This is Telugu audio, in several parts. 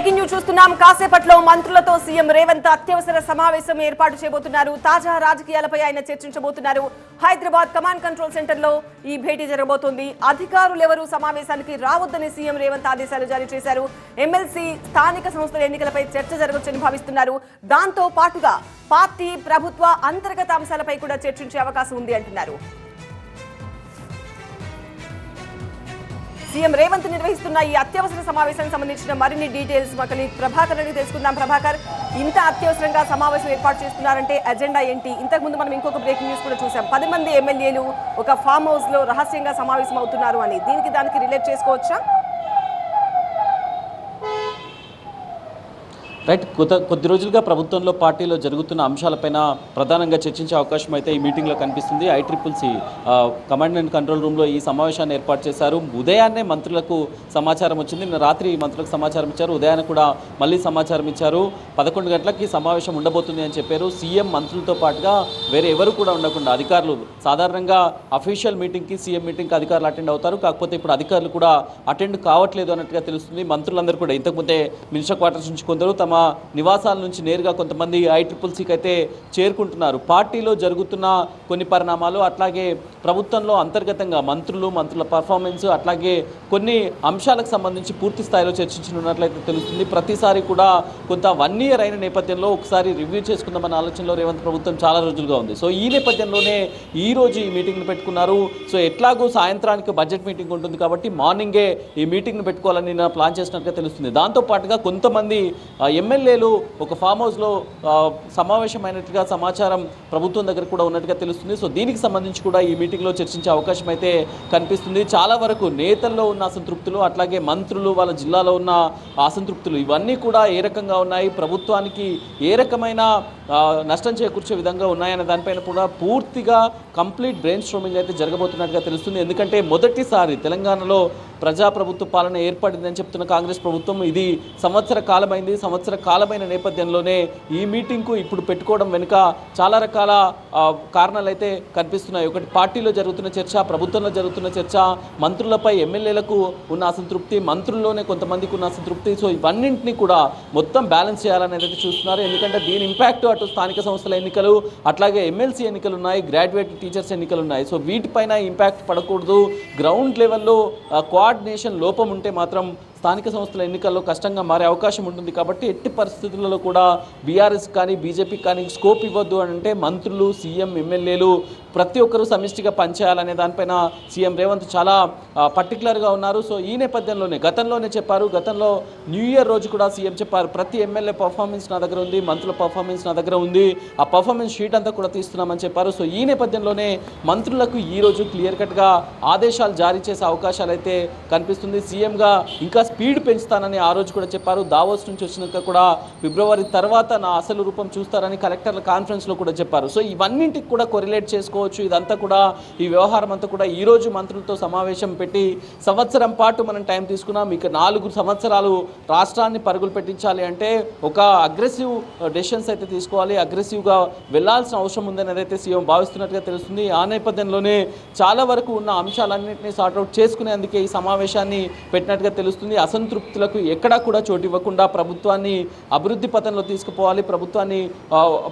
బ్రేకింగ్ న్యూస్ చూస్తున్నాం. కాసేపట్లో మంత్రులతో సీఎం రేవంత్ అత్యవసర సమావేశం ఏర్పాటు చేయబోతున్నారు. తాజా రాజకీయాలపై ఆయన చర్చించబోతున్నారు. హైదరాబాద్ కమాండ్ కంట్రోల్ సెంటర్ లో ఈ భేటీ జరగబోతోంది. అధికారులు ఎవరూ సమావేశానికి రావద్దని సీఎం రేవంత్ ఆదేశాలు జారీ చేశారు. ఎమ్మెల్సీ స్థానిక సంస్థల ఎన్నికలపై చర్చ జరగొచ్చని భావిస్తున్నారు. దాంతో పాటుగా పార్టీ ప్రభుత్వ అంతర్గత అంశాలపై కూడా చర్చించే అవకాశం ఉంది అంటున్నారు. సీఎం రేవంత్ నిర్వహిస్తున్న ఈ అత్యవసర సమావేశానికి సంబంధించిన మరిన్ని డీటెయిల్స్ మా కలీగ్ ప్రభాకర్ అని తెలుసుకుందాం. ప్రభాకర్, ఇంత అత్యవసరంగా సమావేశం ఏర్పాటు చేస్తున్నారంటే అజెండా ఏంటి? ఇంతకు ముందు మనం ఇంకొక బ్రేకింగ్ న్యూస్ కూడా చూసాం. 10 మంది ఎమ్మెల్యేలు ఒక ఫామ్ హౌస్ లో రహస్యంగా సమావేశం అవుతున్నారు అని. దానికి రిలేట్ చేసుకోవచ్చా? రైట్, కొద్ది రోజులుగా ప్రభుత్వంలో పార్టీలో జరుగుతున్న అంశాలపైన ప్రధానంగా చర్చించే అవకాశం అయితే ఈ మీటింగ్లో కనిపిస్తుంది. ICCC కమాండ్ అండ్ కంట్రోల్ రూమ్లో ఈ సమావేశాన్ని ఏర్పాటు చేశారు. ఉదయాన్నే మంత్రులకు సమాచారం వచ్చింది. నిన్న రాత్రి మంత్రులకు సమాచారం ఇచ్చారు. ఉదయాన్నే కూడా మళ్ళీ సమాచారం ఇచ్చారు. 11 గంటలకి సమావేశం ఉండబోతుంది అని చెప్పారు. సీఎం మంత్రులతో పాటుగా వేరే ఎవరు కూడా ఉండకుండా అధికారులు, సాధారణంగా అఫీషియల్ మీటింగ్కి సీఎం మీటింగ్కి అధికారులు అటెండ్ అవుతారు. కాకపోతే ఇప్పుడు అధికారులు కూడా అటెండ్ కావట్లేదు అన్నట్టుగా తెలుస్తుంది. మంత్రులందరూ కూడా ఇంతకుముందే మినిస్టర్ క్వార్టర్స్ నుంచి కొందరు తమ నివాసాల నుంచి నేరుగా కొంతమంది ICCCకి అయితే చేరుకుంటున్నారు. పార్టీలో జరుగుతున్న కొన్ని పరిణామాలు, అట్లాగే ప్రభుత్వంలో అంతర్గతంగా మంత్రుల పర్ఫార్మెన్స్, అట్లాగే కొన్ని అంశాలకు సంబంధించి పూర్తి స్థాయిలో చర్చించనున్నట్లయితే తెలుస్తుంది. ప్రతిసారి కూడా కొంత 1 year అయిన నేపథ్యంలో ఒకసారి రివ్యూ చేసుకుందామన్న ఆలోచనలో రేవంత్ ప్రభుత్వం చాలా రోజులుగా ఉంది. సో ఈ నేపథ్యంలోనే ఈ రోజు ఈ మీటింగ్ను పెట్టుకున్నారు. సో ఎట్లాగూ సాయంత్రానికి బడ్జెట్ మీటింగ్ ఉంటుంది కాబట్టి మార్నింగే ఈ మీటింగ్ను పెట్టుకోవాలని ప్లాన్ చేసినట్టుగా తెలుస్తుంది. దాంతోపాటుగా కొంతమంది ఎమ్మెల్యేలు ఒక ఫామ్ హౌస్లో సమావేశమైనట్టుగా సమాచారం ప్రభుత్వం దగ్గర కూడా ఉన్నట్టుగా తెలుస్తుంది. సో దీనికి సంబంధించి కూడా ఈ మీటింగ్లో చర్చించే అవకాశం అయితే కనిపిస్తుంది. చాలా వరకు నేతల్లో ఉన్న అసంతృప్తులు, అట్లాగే మంత్రులు వాళ్ళ జిల్లాలో ఉన్న అసంతృప్తులు, ఇవన్నీ కూడా ఏ రకంగా ఉన్నాయి, ప్రభుత్వానికి ఏ రకమైన నష్టం చేకూర్చే విధంగా ఉన్నాయనే దానిపైన కూడా పూర్తిగా కంప్లీట్ బ్రెయిన్ స్ట్రోమింగ్ అయితే జరగబోతున్నట్టుగా తెలుస్తుంది. ఎందుకంటే మొదటిసారి తెలంగాణలో ప్రజాప్రభుత్వ పాలన ఏర్పడిందని చెప్తున్న కాంగ్రెస్ ప్రభుత్వం ఇది సంవత్సర కాలమైన నేపథ్యంలోనే ఈ మీటింగ్కు ఇప్పుడు పెట్టుకోవడం వెనుక చాలా రకాల కారణాలు అయితే కనిపిస్తున్నాయి. ఒకటి, పార్టీలో జరుగుతున్న చర్చ, ప్రభుత్వంలో జరుగుతున్న చర్చ, మంత్రులపై ఎమ్మెల్యేలకు ఉన్న అసంతృప్తి, మంత్రుల్లోనే కొంతమందికి ఉన్న అసంతృప్తి. సో ఇవన్నింటినీ కూడా మొత్తం బ్యాలెన్స్ చేయాలనేది అయితే చూస్తున్నారు. ఎందుకంటే దీని ఇంపాక్ట్ అటు స్థానిక సంస్థల ఎన్నికలు, అట్లాగే ఎమ్మెల్సీ ఎన్నికలు ఉన్నాయి, గ్రాడ్యుయేట్ టీచర్స్ ఎన్నికలు ఉన్నాయి. సో వీటిపైన ఇంపాక్ట్ పడకూడదు. గ్రౌండ్ లెవెల్లో కోఆర్డినేషన్ లోపం ఉంటే మాత్రం స్థానిక సంస్థల ఎన్నికల్లో కష్టంగా మారే అవకాశం ఉంటుంది. కాబట్టి ఎట్టి పరిస్థితులలో కూడా బీఆర్ఎస్ కానీ బీజేపీకి కానీ స్కోప్ ఇవ్వద్దు అని అంటే మంత్రులు, సీఎం, ఎమ్మెల్యేలు ప్రతి ఒక్కరూ సమిష్టిగా పనిచేయాలనే దానిపైన సీఎం రేవంత్ చాలా పర్టికులర్గా ఉన్నారు. సో ఈ నేపథ్యంలోనే గతంలోనే చెప్పారు, గతంలో న్యూ ఇయర్ రోజు కూడా సీఎం చెప్పారు, ప్రతి ఎమ్మెల్యే పర్ఫార్మెన్స్ నా దగ్గర ఉంది, మంత్రుల పర్ఫార్మెన్స్ నా దగ్గర ఉంది, ఆ పర్ఫార్మెన్స్ షీట్ అంతా కూడా తీస్తున్నామని చెప్పారు. సో ఈ నేపథ్యంలోనే మంత్రులకు ఈరోజు క్లియర్ కట్గా ఆదేశాలు జారీ చేసే అవకాశాలు అయితే కనిపిస్తుంది. సీఎంగా ఇంకా స్పీడ్ పెంచుతానని ఆ రోజు కూడా చెప్పారు. దావోస్ నుంచి వచ్చినాక కూడా ఫిబ్రవరి తర్వాత నా అసలు రూపం చూస్తారని కలెక్టర్ల కాన్ఫరెన్స్లో కూడా చెప్పారు. సో ఇవన్నింటికి కూడా కొరిలేట్ చేసుకోవచ్చు. ఇదంతా కూడా, ఈ వ్యవహారం అంతా కూడా ఈ రోజు మంత్రులతో సమావేశం పెట్టి సంవత్సరం పాటు మనం టైం తీసుకున్నాం. ఇక 4 సంవత్సరాలు రాష్ట్రాన్ని పరుగులు పెట్టించాలి అంటే ఒక అగ్రెసివ్ డెసిషన్స్ అయితే తీసుకోవాలి, అగ్రెసివ్గా వెళ్లాల్సిన అవసరం ఉందని అయితే సీఎం భావిస్తున్నట్టుగా తెలుస్తుంది. ఆ నేపథ్యంలోనే చాలా వరకు ఉన్న అంశాలన్నింటినీ సార్ట్అవుట్ చేసుకునేందుకే ఈ సమావేశాన్ని పెట్టినట్టుగా తెలుస్తుంది. అసంతృప్తులకు ఎక్కడా కూడా చోటు ఇవ్వకుండా ప్రభుత్వాన్ని అభివృద్ధి పథంలో తీసుకుపోవాలి,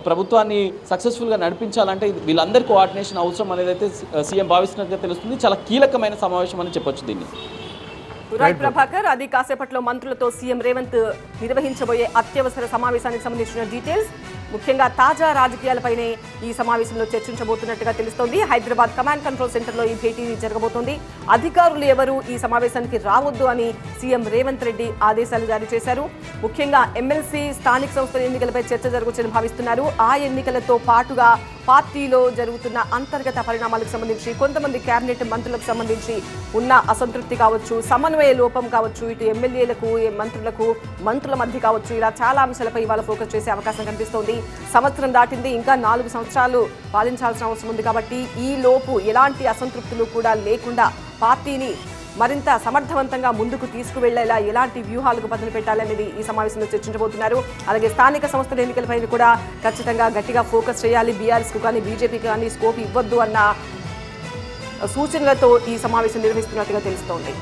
ప్రభుత్వాన్ని సక్సెస్ఫుల్గా నడిపించాలంటే వీళ్ళందరి కోఆర్డినేషన్ అవసరం అనేది అయితే సీఎం భావిస్తున్నట్టుగా తెలుస్తుంది. చాలా కీలకమైన సమావేశం అని చెప్పొచ్చు దీన్ని. రైట్ ప్రభాకర్, అది కాసేపట్లో మంత్రులతో సీఎం రేవంత్ నిర్వహించబోయే అత్యవసర సమావేశానికి సంబంధించిన డీటెయిల్స్, ముఖ్యంగా తాజా రాజకీయాలపైనే ఈ సమావేశంలో చర్చించబోతున్నట్టుగా తెలుస్తోంది. హైదరాబాద్ కమాండ్ కంట్రోల్ సెంటర్లో ఈ భేటీ జరగబోతోంది. అధికారులు ఎవరు ఈ సమావేశానికి రావద్దు అని సీఎం రేవంత్ రెడ్డి ఆదేశాలు జారీ చేశారు. ముఖ్యంగా ఎమ్మెల్సీ స్థానిక సంస్థల ఎన్నికలపై చర్చ జరగవచ్చని భావిస్తున్నారు. ఆ ఎన్నికలతో పాటుగా పార్టీలో జరుగుతున్న అంతర్గత పరిణామాలకు సంబంధించి, కొంతమంది కేబినెట్ మంత్రులకు సంబంధించి ఉన్న అసంతృప్తి కావచ్చు, సమన్వయ లోపం కావచ్చు, ఇటు ఎమ్మెల్యేలకు, మంత్రుల మధ్య కావచ్చు, ఇలా చాలా అంశాలపై ఇవాళ ఫోకస్ చేసే అవకాశం కనిపిస్తోంది. సంవత్సరం దాటింది, ఇంకా 4 సంవత్సరాలు పాలించాల్సిన అవసరం ఉంది. కాబట్టి ఈ లోపు ఎలాంటి అసంతృప్తులు కూడా లేకుండా పార్టీని మరింత సమర్థవంతంగా ముందుకు తీసుకువెళ్లేలా ఎలాంటి వ్యూహాలకు బదులు పెట్టాలనేది ఈ సమావేశంలో చర్చించబోతున్నారు. అలాగే స్థానిక సంస్థల ఎన్నికలపై కూడా ఖచ్చితంగా గట్టిగా ఫోకస్ చేయాలి, బీఆర్ఎస్కు కానీ బీజేపీకి కానీ స్కోప్ ఇవ్వద్దు అన్న సూచనలతో ఈ సమావేశం నిర్వహిస్తున్నట్టుగా తెలుస్తోంది.